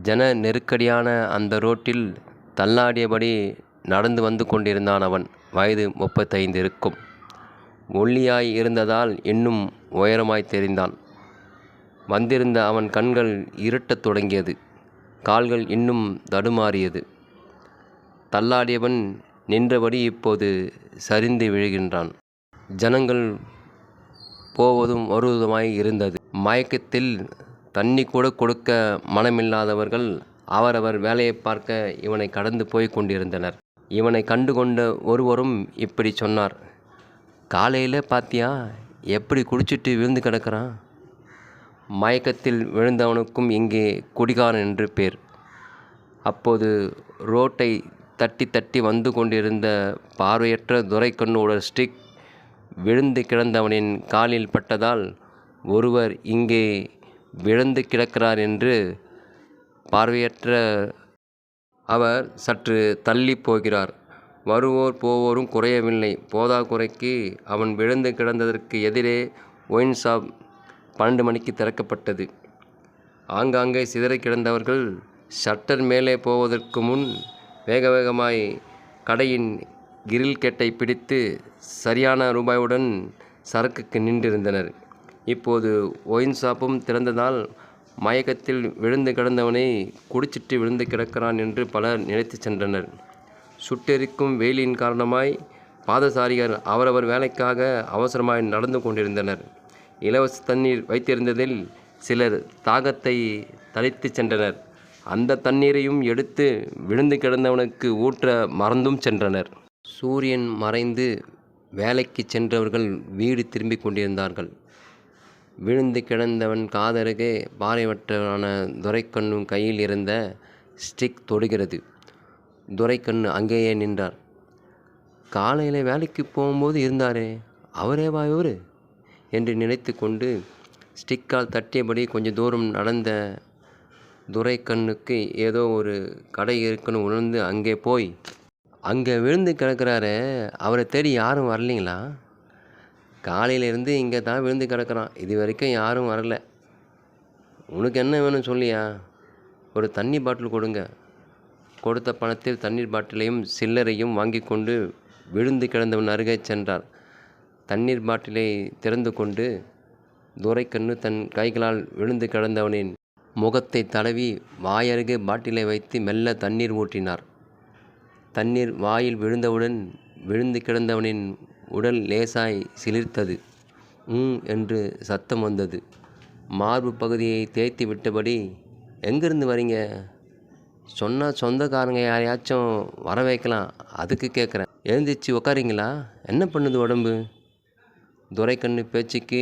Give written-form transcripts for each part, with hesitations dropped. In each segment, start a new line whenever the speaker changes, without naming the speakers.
ஜன நெருக்கடியான அந்த ரோட்டில் தள்ளாடியபடி நடந்து வந்து கொண்டிருந்தான் அவன். வயது 35 இருக்கும். ஒல்லியாய் இருந்ததால் இன்னும் உயரமாய் தெரிந்தான். வந்திருந்த அவன் கண்கள் இருட்டத் தொடங்கியது. கால்கள் இன்னும் தடுமாறியது. தள்ளாடியவன் நின்றபடி இப்போது சரிந்து விழுகின்றான். ஜனங்கள் போவதும் வருவதுமாய் இருந்தது. மயக்கத்தில் தண்ணி கூட கொடுக்க மனமில்லாதவர்கள் அவரவர் வேலையை பார்க்க இவனை கடந்து போய் கொண்டிருந்தனர். இவனை கண்டுகொண்ட ஒருவரும் இப்படி சொன்னார். காலையில் பாத்தியா எப்படி குடிச்சிட்டு விழுந்து கிடக்கிறான்? மயக்கத்தில் விழுந்தவனுக்கும் இங்கே குடிகாரன் என்று பேர். அப்போது ரோட்டை தட்டி தட்டி வந்து கொண்டிருந்த பார்வையற்ற துரைக்கண்ணோட ஸ்டிக் விழுந்து கிடந்தவனின் காலில் பட்டதால் ஒருவர் இங்கே விழுந்து கிடக்கிறார் என்று பார்வையற்ற அவர் சற்று தள்ளி போகிறார். வருவோர் போவோரும் குறையவில்லை. போதாக்குறைக்கு அவன் விழுந்து கிடந்ததற்கு எதிரே ஒயின் ஷாப் 12 மணிக்கு திறக்கப்பட்டது. ஆங்காங்கே சிதறி கிடந்தவர்கள் ஷட்டர் மேலே போவதற்கு முன் வேக வேகமாய் கடையின் கிரில் கேட்டை பிடித்து சரியான ரூபாயுடன் சரக்குக்கு நின்றிருந்தனர். இப்போது ஒயின் ஷாப்பும் திறந்ததால் மயக்கத்தில் விழுந்து கிடந்தவனை குடிச்சிட்டு விழுந்து கிடக்கிறான் என்று பலர் நினைத்து சென்றனர். சுட்டெரிக்கும் வெயிலின் காரணமாய் பாதசாரிகள் அவரவர் வேலைக்காக அவசரமாய் நடந்து கொண்டிருந்தனர். இலவச தண்ணீர் வைத்திருந்ததில் சிலர் தாகத்தை தளித்து சென்றனர். அந்த தண்ணீரையும் எடுத்து விழுந்து கிடந்தவனுக்கு ஊற்ற மறந்தும் சென்றனர். சூரியன் மறைந்து வேலைக்கு சென்றவர்கள் வீடு திரும்பி கொண்டிருந்தார்கள். விழுந்து கிடந்தவன் காதருகே பாறைவற்றவனான துரைக்கண்ணு கையில் இருந்த ஸ்டிக் தொடுகிறது. துரைக்கண்ணு அங்கேயே நின்றார். காலையில் வேலைக்கு போகும்போது இருந்தாரே, அவரேவா இவரு என்று நினைத்து கொண்டு ஸ்டிக்கால் தட்டியபடி கொஞ்சம் தூரம் நடந்த துரைக்கண்ணுக்கு ஏதோ ஒரு கடை இருக்குன்னு உணர்ந்து அங்கே போய், அங்கே விழுந்து கிடக்கிறாரு, அவரை தேடி யாரும் வரலைங்களா? காலையிலேருந்து இங்கே தான் விழுந்து கிடக்கிறான், இது வரைக்கும் யாரும் வரல. உனக்கு என்ன வேணும் சொல்லியா? ஒரு தண்ணி பாட்டில் கொடுங்க. கொடுத்த பணத்தில் தண்ணீர் பாட்டிலையும் சில்லறையும் வாங்கி கொண்டு விழுந்து கிடந்தவன் அருகே சென்றார். தண்ணீர் பாட்டிலை திறந்து கொண்டு துரைக்கண்ணு தன் கைகளால் விழுந்து கிடந்தவனின் முகத்தை தடவி வாயருகே பாட்டிலை வைத்து மெல்ல தண்ணீர் ஊற்றினார். தண்ணீர் வாயில் விழுந்தவுடன் விழுந்து கிடந்தவனின் உடல் லேசாய் சிலிர்த்தது. என்று சத்தம் வந்தது. மார்பு பகுதியை தேய்த்து விட்டபடி, எங்கேருந்து வரீங்க? சொன்னால் சொந்தக்காரங்க யாரையாச்சும் வர வைக்கலாம், அதுக்கு கேட்குறேன். எழுந்திரிச்சு உக்காரிங்களா? என்ன பண்ணுது உடம்பு? துரைக்கண்ணு பேச்சுக்கு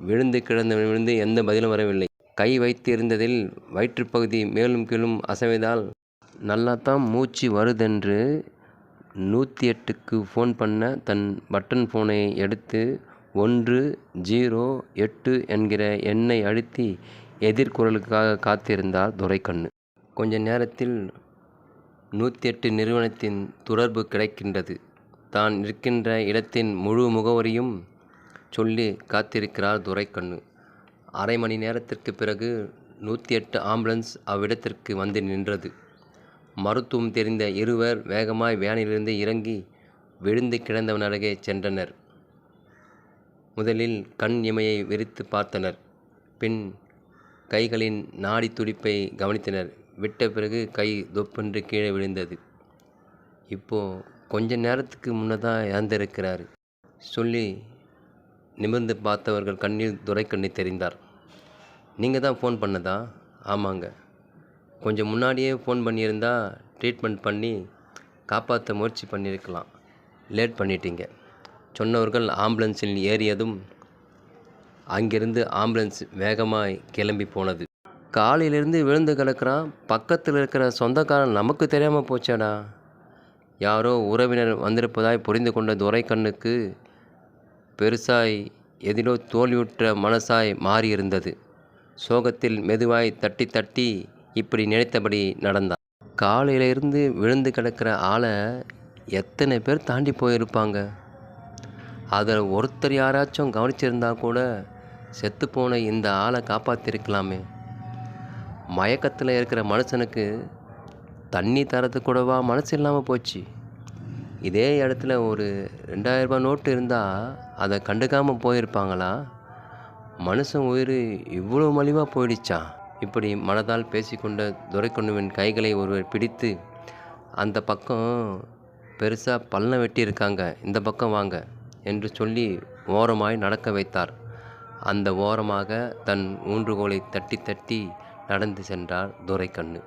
விழுந்து கிடந்தவன் எந்த பதிலும் வரவில்லை. கை வைத்து இருந்ததில் வயிற்றுப்பகுதி மேலும் கீழும் அசைவதால் நல்லாத்தான் மூச்சு வருதென்று 108க்கு ஃபோன் பண்ண தன் பட்டன் ஃபோனை எடுத்து 108 என்கிற எண்ணை அழுத்தி எதிர்குரலுக்காக காத்திருந்தார் துரைக்கண்ணு. கொஞ்ச நேரத்தில் 108 நிறுவனத்தின் தொடர்பு கிடைக்கின்றது. தான் இருக்கின்ற இடத்தின் முழு முகவரியும் சொல்லி காத்திருக்கிறார் துரைக்கண்ணு. அரை மணி நேரத்திற்கு பிறகு 108 ஆம்புலன்ஸ் அவ்விடத்திற்கு வந்து நின்றது. மருத்துவம் தெரிந்த இருவர் வேகமாய் வேனிலிருந்து இறங்கி விழுந்து கிடந்தவன் அருகே சென்றனர். முதலில் கண் இமையை விரித்து பார்த்தனர். பின் கைகளின் நாடி துடிப்பை கவனித்தனர். விட்ட பிறகு கை தொப்பென்று கீழே விழுந்தது. இப்போ கொஞ்ச நேரத்துக்கு முன்னதான் இறந்திருக்கிறாரு சொல்லி நிமிர்ந்து பார்த்தவர்கள் கண்ணில் துரைக்கண்ணு தெரிந்தார். நீங்கள் தான் ஃபோன் பண்ணதா? ஆமாங்க. கொஞ்சம் முன்னாடியே ஃபோன் பண்ணியிருந்தா ட்ரீட்மெண்ட் பண்ணி காப்பாற்ற முயற்சி பண்ணியிருக்கலாம். லேட் பண்ணிட்டீங்க சொன்னவர்கள் ஆம்புலன்ஸில் ஏறியதும் அங்கிருந்து ஆம்புலன்ஸ் வேகமாய் கிளம்பி போனது. காலையிலேருந்து விழுந்து கிடக்கிறான், பக்கத்தில் இருக்கிற சொந்தக்காரன் நமக்கு தெரியாமல் போச்சாடா. யாரோ உறவினர் வந்திருப்பதாய் புரிந்து கொண்ட துரைக்கண்ணுக்கு பெருசாய் எதிலோ தோல்வியுற்ற மனசாய் மாறியிருந்தது. சோகத்தில் மெதுவாய் தட்டி தட்டி இப்படி நினைத்தபடி நடந்தான். காலையிலிருந்து விழுந்து கிடக்கிற ஆளை எத்தனை பேர் தாண்டி போயிருப்பாங்க. அதில் ஒருத்தர் யாராச்சும் கவனிச்சிருந்தா கூட செத்துப்போன இந்த ஆளை காப்பாற்றிருக்கலாமே. மயக்கத்தில் இருக்கிற மனுஷனுக்கு தண்ணி தரது கூடவா மனசு இல்லாமல் போச்சு. இதே இடத்துல ஒரு ரூ. 2000 நோட்டு இருந்தால் அதை கண்டுக்காமல் போயிருப்பாங்களா? மனுஷன் உயிர் இவ்வளோ மலிவாக போயிடுச்சா? இப்படி மனதால் பேசிக்கொண்ட துரைக்கண்ணுவின் கைகளை ஒருவர் பிடித்து, அந்த பக்கம் பெருசாக பள்ளம் வெட்டியிருக்காங்க, இந்த பக்கம் வாங்க என்று சொல்லி ஓரமாய் நடக்க வைத்தார். அந்த ஓரமாக தன் ஊன்றுகோலை தட்டி தட்டி நடந்து சென்றார் துரைக்கண்ணு.